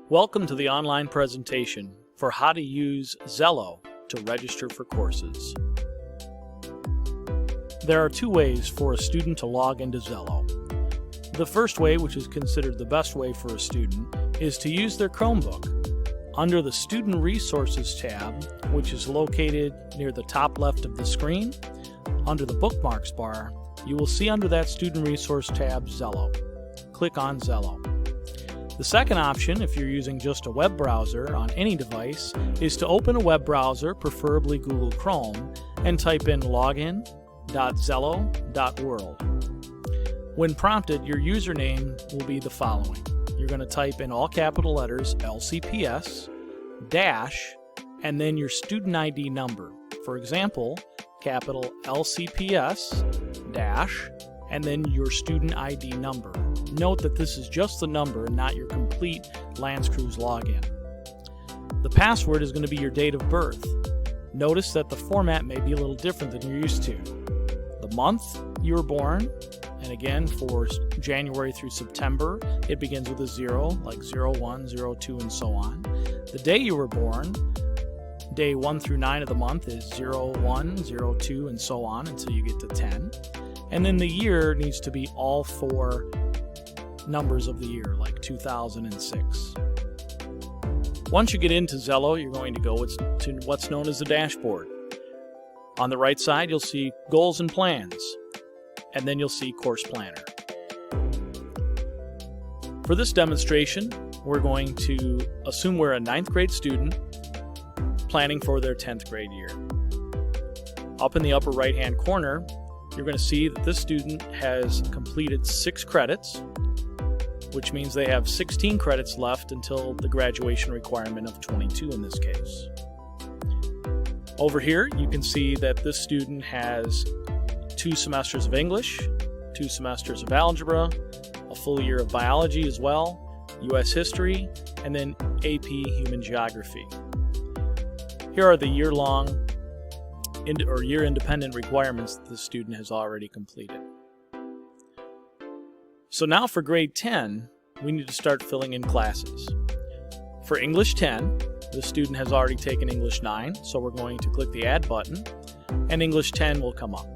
Welcome to the online presentation for how to use Zello to register for courses. There are two ways for a student to log into Zello. The first way, which is considered the best way for a student, is to use their Chromebook. Under the Student Resources tab, which is located near the top left of the screen, under the Bookmarks bar, you will see under that Student Resource tab Zello. Click on Zello. The second option, if you're using just a web browser on any device, is to open a web browser, preferably Google Chrome, and type in login.zello.world. When prompted, your username will be the following. You're going to type in all capital letters LCPS, dash, and then your student ID number. For example, capital LCPS, dash, and then your student ID number. Note that this is just the number and not your complete LanceCruise login. The password is going to be your date of birth. Notice that the format may be a little different than you're used to. The month you were born, and again for January through September, it begins with a 0, like 01, 02, and so on. The day you were born, day 1 through 9 of the month is 01, 02, and so on until you get to 10. And then the year needs to be all four numbers of the year, like 2006. Once you get into Zello, you're going to go to what's known as the dashboard. On the right side, you'll see goals and plans, and then you'll see course planner. For this demonstration, we're going to assume we're a 9th grade student planning for their 10th grade year. Up in the upper right-hand corner, you're going to see that this student has completed 6 credits, which means they have 16 credits left until the graduation requirement of 22 in this case. Over here, you can see that this student has 2 semesters of English, 2 semesters of algebra, a full year of biology as well, U.S. history, and then AP Human Geography. Here are the year-long or year-independent requirements that the student has already completed. So now for grade 10, we need to start filling in classes. For English 10, the student has already taken English 9, so we're going to click the Add button, and English 10 will come up.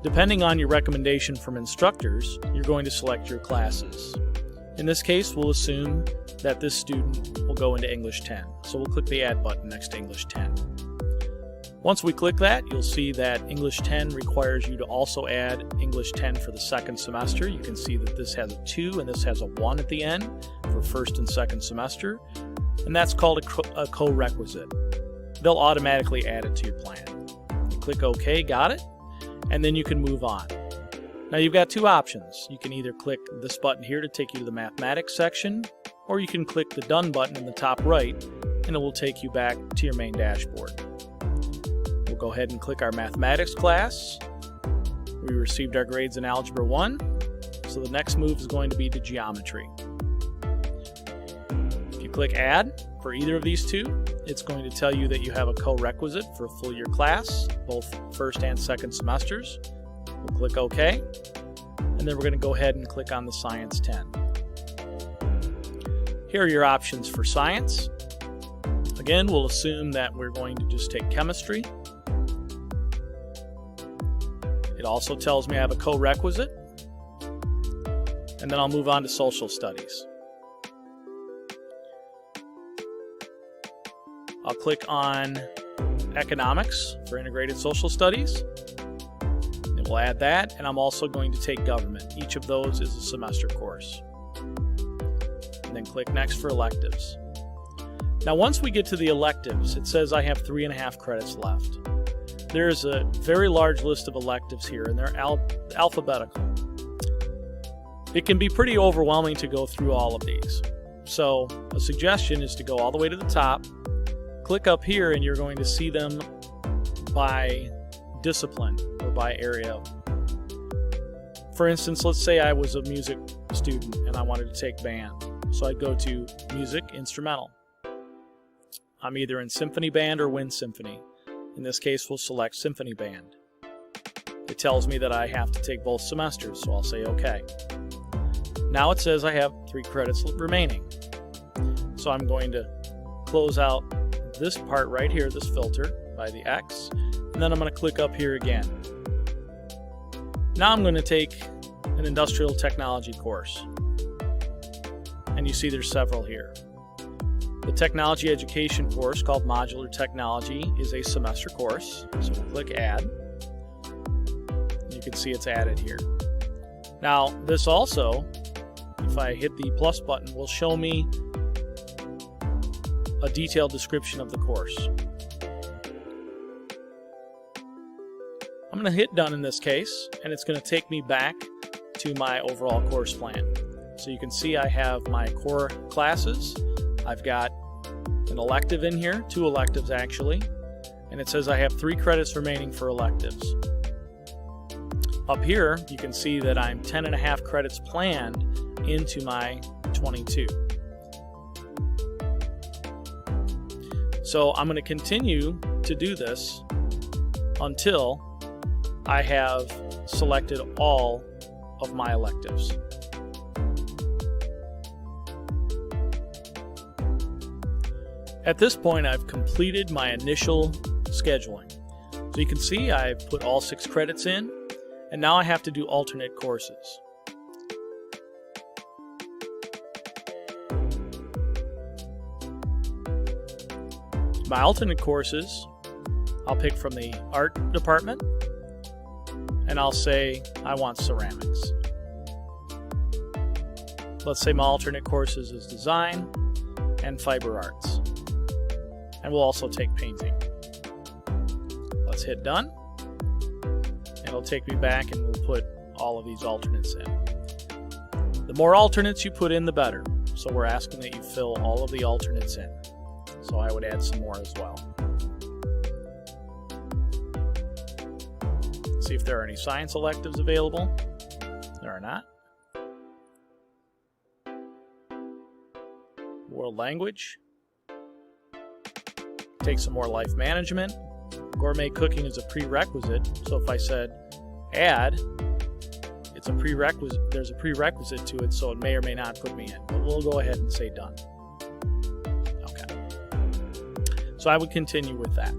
Depending on your recommendation from instructors, you're going to select your classes. In this case, we'll assume that this student will go into English 10, so we'll click the Add button next to English 10. Once we click that, you'll see that English 10 requires you to also add English 10 for the second semester. You can see that this has a 2 and this has a 1 at the end for first and second semester, and that's called a co-requisite. They'll automatically add it to your plan. You click OK, got it, and then you can move on. Now you've got 2 options. You can either click this button here to take you to the mathematics section, or you can click the Done button in the top right, and it will take you back to your main dashboard. We'll go ahead and click our mathematics class. We received our grades in Algebra 1, so the next move is going to be to geometry. If you click Add for either of these 2, it's going to tell you that you have a co-requisite for a full year class, both first and second semesters. We'll click OK, and then we're going to go ahead and click on the Science 10. Here are your options for science. Again, we'll assume that we're going to just take chemistry. It also tells me I have a co-requisite, and then I'll move on to social studies. I'll click on economics for integrated social studies. It will add that, and I'm also going to take government. Each of those is a semester course. And then click next for electives. Now once we get to the electives, it says I have 3.5 credits left. There's a very large list of electives here, and they're alphabetical. It can be pretty overwhelming to go through all of these. So a suggestion is to go all the way to the top, click up here, and you're going to see them by discipline or by area. For instance, let's say I was a music student and I wanted to take band. So I'd go to Music, Instrumental. I'm either in Symphony Band or Wind Symphony. In this case, we'll select Symphony Band. It tells me that I have to take both semesters, so I'll say OK. Now it says I have 3 credits remaining. So I'm going to close out this part right here, this filter, by the X, and then I'm going to click up here again. Now I'm going to take an industrial technology course. And you see there's several here. The technology education course called Modular Technology is a semester course. So we'll click Add. You can see it's added here. Now this also, if I hit the plus button, will show me a detailed description of the course. I'm going to hit done in this case, and it's going to take me back to my overall course plan. So you can see I have my core classes. I've got an elective in here, 2 electives actually, and it says I have 3 credits remaining for electives. Up here, you can see that I'm 10.5 credits planned into my 22. So I'm going to continue to do this until I have selected all of my electives. At this point, I've completed my initial scheduling. So you can see I've put all 6 credits in, and now I have to do alternate courses. My alternate courses, I'll pick from the art department, and I'll say I want ceramics. Let's say my alternate courses is design and fiber arts. And we'll also take painting. Let's hit done. And it'll take me back and we'll put all of these alternates in. The more alternates you put in, the better. So we're asking that you fill all of the alternates in. So I would add some more as well. See if there are any science electives available. There are not. World language. Take some more life management. Gourmet cooking is a prerequisite. So if I said add, it's a prerequisite. There's a prerequisite to it, so it may or may not put me in. But we'll go ahead and say done. So I would continue with that.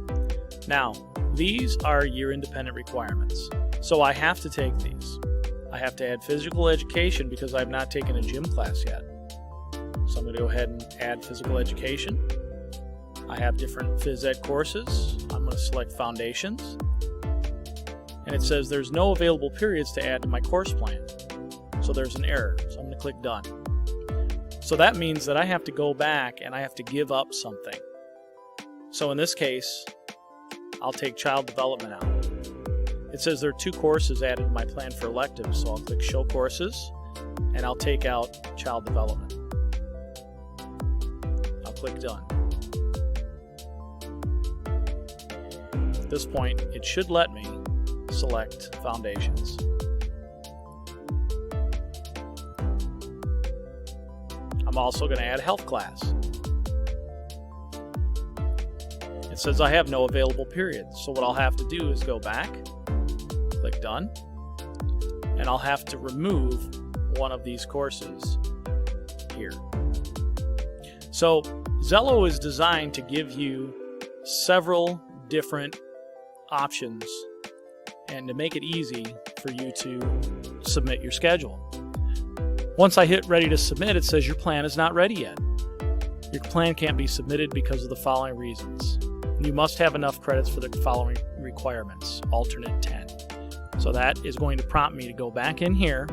Now, these are year-independent requirements. So I have to take these. I have to add physical education because I've not taken a gym class yet. So I'm going to go ahead and add physical education. I have different phys ed courses. I'm going to select foundations. And it says there's no available periods to add to my course plan. So there's an error. So I'm going to click done. So that means that I have to go back and I have to give up something. So in this case, I'll take child development out. It says there are 2 courses added to my plan for electives, so I'll click show courses and I'll take out child development. I'll click done. At this point, it should let me select foundations. I'm also going to add health class. It says I have no available periods, so what I'll have to do is go back, click done, and I'll have to remove one of these courses here. So Zello is designed to give you several different options and to make it easy for you to submit your schedule. Once I hit ready to submit, it says your plan is not ready yet. Your plan can't be submitted because of the following reasons. You must have enough credits for the following requirements, alternate 10. So that is going to prompt me to go back in here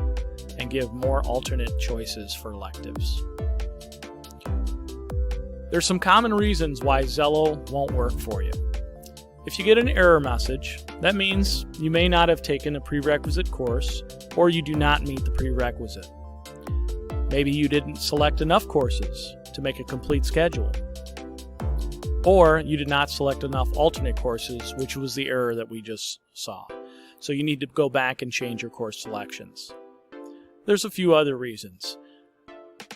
and give more alternate choices for electives. There's some common reasons why Zello won't work for you. If you get an error message, that means you may not have taken a prerequisite course or you do not meet the prerequisite. Maybe you didn't select enough courses to make a complete schedule. Or you did not select enough alternate courses, which was the error that we just saw. So you need to go back and change your course selections. There's a few other reasons.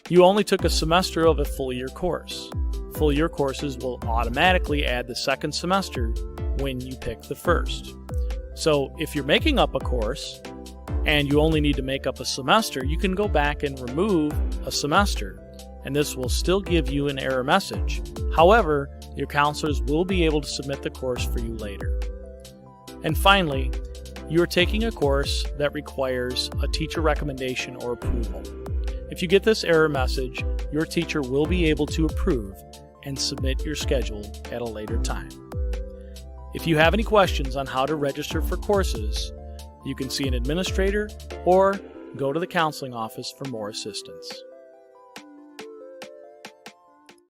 You only took a semester of a full year course. Full year courses will automatically add the second semester when you pick the first. So if you're making up a course and you only need to make up a semester, you can go back and remove a semester, and this will still give you an error message. However, your counselors will be able to submit the course for you later. And finally, you are taking a course that requires a teacher recommendation or approval. If you get this error message, your teacher will be able to approve and submit your schedule at a later time. If you have any questions on how to register for courses, you can see an administrator or go to the counseling office for more assistance.